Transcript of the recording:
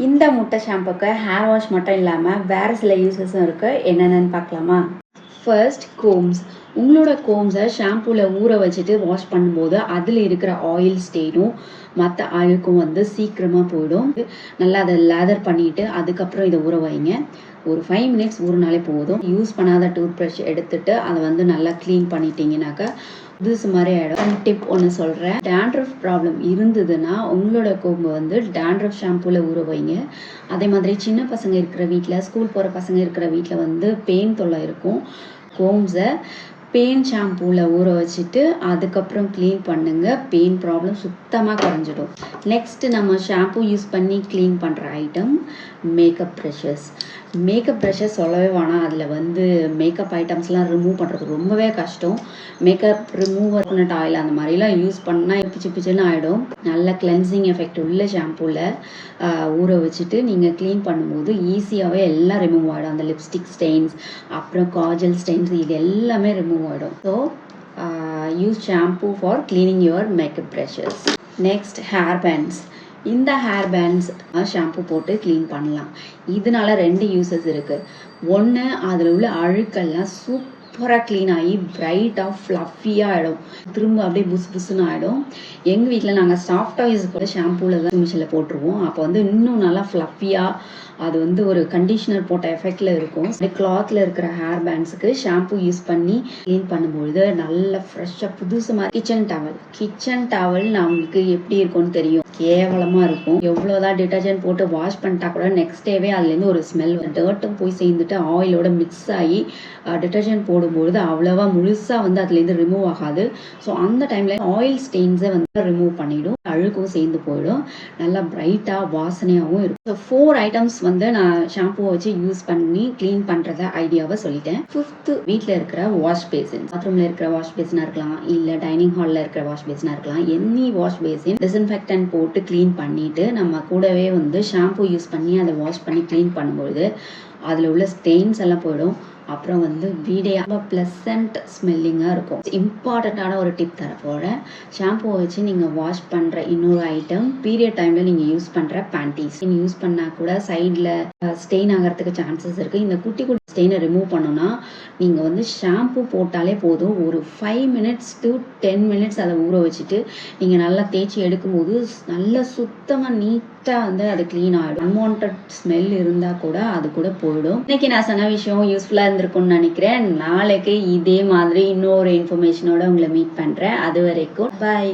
இந்த முட்டை ஷாம்புக்கு hair wash மட்டும் இல்லாமல் வேறு சில யூசஸும் இருக்குது. என்னென்னு பார்க்கலாமா? First combs. உங்களோட கோம்ஸை ஷாம்பூவில் ஊற வச்சுட்டு வாஷ் பண்ணும்போது அதில் இருக்கிற ஆயில் ஸ்டெயினும் மற்ற அழுக்கும் சீக்கிரமாக போயிடும். நல்லா அதை லேதர் பண்ணிவிட்டு அதுக்கப்புறம் இதை ஊற வைங்க. ஒரு 5 மினிட்ஸ் ஊறினாலே போதும். யூஸ் பண்ணாத டூத் ப்ரஷ் எடுத்துட்டு அதை நல்லா க்ளீன் பண்ணிட்டீங்கன்னாக்கா புதுசு மாதிரி ஆகிடும். டிப் ஒன்று சொல்கிறேன். டேண்ட்ரஃப் ப்ராப்ளம் இருந்ததுன்னா உங்களோட கோம்பு டேண்ட்ரஃப் ஷாம்பூவில் ஊற வைங்க. அதே மாதிரி சின்ன பசங்க இருக்கிற வீட்டில், ஸ்கூல் போகிற பசங்க இருக்கிற வீட்டில் பெயின் தொல்லை இருக்கும். கோம்ஸை பெயின் ஷாம்பூவில் ஊற வச்சுட்டு அதுக்கப்புறம் க்ளீன் பண்ணுங்கள். பெயின் ப்ராப்ளம் சுத்தமாக குறைஞ்சிடும். நெக்ஸ்ட்டு நம்ம ஷாம்பூ யூஸ் பண்ணி க்ளீன் பண்ணுற item makeup brushes. Makeup brushes சொல்லவே வேணாம். அதில் மேக்கப் ஐட்டம்ஸ்லாம் ரிமூவ் பண்ணுறது ரொம்பவே கஷ்டம். மேக்கப் ரிமூவர் ஆயில் அந்த மாதிரிலாம் யூஸ் பண்ணால் பிச்சு பிச்சுன்னு ஆகிடும். நல்ல கிளென்சிங் எஃபெக்ட் உள்ள ஷாம்பூவில் ஊற வச்சுட்டு நீங்கள் க்ளீன் பண்ணும்போது ஈஸியாகவே எல்லாம் ரிமூவ் ஆகிடும். அந்த லிப்ஸ்டிக் ஸ்டெயின்ஸ், அப்புறம் காஜல் ஸ்டெயின்ஸ், இது எல்லாமே ரிமூவ் ஆகிடும். So use shampoo for cleaning your makeup brushes. Next hair pants. இந்த ஹேர் பேண்ட்ஸ் ஷாம்பு போட்டு க்ளீன் பண்ணலாம். இதனால 2 யூசஸ் இருக்குது. ஒன்று, அதில் உள்ள அழுக்கெல்லாம் சூப்பராக க்ளீன் ஆகி பிரைட்டாக ஃப்ளஃபியாக ஆகிடும். திரும்ப அப்படியே புஸ் புஸ்ன்னு ஆகிடும். எங்கள் வீட்டில் நாங்கள் சாஃப்ட் டாய்ஸ் கூட ஷாம்பூவில் தான் மிஷினில் போட்டுருவோம். அப்போ இன்னும் நல்லா ஃப்ளஃபியாக அது ஒரு கண்டிஷனர் போட்ட எஃபெக்டில் இருக்கும். கிளாத்தில் இருக்கிற ஹேர் பேண்ட்ஸுக்கு ஷாம்பூ யூஸ் பண்ணி க்ளீன் பண்ணும்பொழுது நல்ல ஃப்ரெஷ்ஷாக புதுசு மாதிரி. கிச்சன் டவல் நம்மளுக்கு எப்படி இருக்கும்னு தெரியும். கேவலமாக இருக்கும். எவ்வளோதான் டிட்டர்ஜென்ட் போட்டு வாஷ் பண்ணிட்டா கூட நெக்ஸ்ட் டேவே அதுலேருந்து ஒரு ஸ்மெல், டர்ட்டும் போய் சேர்ந்துட்டு ஆயிலோட மிக்ஸ் ஆகி டிட்டர்ஜென்ட் போடும்பொழுது அவ்வளோவா முழுசாக அதுலேருந்து ரிமூவ் ஆகாது. ஸோ அந்த டைமில் ஆயில் ஸ்டெயின்ஸை ரிமூவ் பண்ணிவிடும். அழுக்கும் சேர்ந்து போயிடும். நல்லா பிரைட்டாக வாசனையாகவும் இருக்கும். ஸோ 4 ஐட்டம்ஸ் நான் ஷாம்பூவை வச்சு யூஸ் பண்ணி க்ளீன் பண்ணுறத ஐடியாவை சொல்லிட்டேன். 5th, வீட்டில் இருக்கிற வாஷ் பேசின். பாத்ரூமில் இருக்கிற வாஷ் பேசினாக இருக்கலாம், இல்லை டைனிங் ஹாலில் இருக்கிற வாஷ் பேசினாக இருக்கலாம். எனி வாஷ் பேசின் டிஸ்இன்ஃபெக்டன்ட் போட்டு க்ளீன் பண்ணிவிட்டு நம்ம கூடவே ஷாம்பூ யூஸ் பண்ணி அதை வாஷ் பண்ணி க்ளீன் பண்ணும்பொழுது அதில் உள்ள ஸ்டெயின்ஸ் எல்லாம் போயிடும். அப்புறம் வீடே ரொம்ப ப்ளசண்ட் ஸ்மெல்லிங்காக இருக்கும். இம்பார்ட்டண்ட்டான ஒரு டிப் தர போகிறேன். ஷாம்பூவை வச்சு நீங்கள் வாஷ் பண்ணுற இன்னொரு ஐட்டம், பீரியட் டைமில் நீங்கள் யூஸ் பண்ணுற பேண்டீஸ். நீங்கள் யூஸ் பண்ணால் கூட சைடில் ஸ்டெயின் ஆகிறதுக்கு சான்சஸ் இருக்குது. இந்த குட்டி குட்டி ஸ்டெயினை ரிமூவ் பண்ணணும்னா நீங்கள் ஷாம்பூ போட்டாலே போதும். ஒரு 5 மினிட்ஸ் to 10 மினிட்ஸ் அதை ஊற வச்சுட்டு நீங்கள் நல்லா தேய்ச்சி எடுக்கும்போது நல்லா சுத்தமாக நீட்டாக அது க்ளீன் ஆகிடும். அன்வான்ட் ஸ்மெல் இருந்தால் கூட அது கூட போயிடும். இன்னைக்கு நான் சொன்ன விஷயம் யூஸ்ஃபுல்லாக இருந்திருக்கும்னு நினைக்கிறேன். நாளைக்கு இதே மாதிரி இன்னொரு இன்ஃபர்மேஷனோட உங்களை மீட் பண்ணுறேன். அது வரைக்கும் பாய்.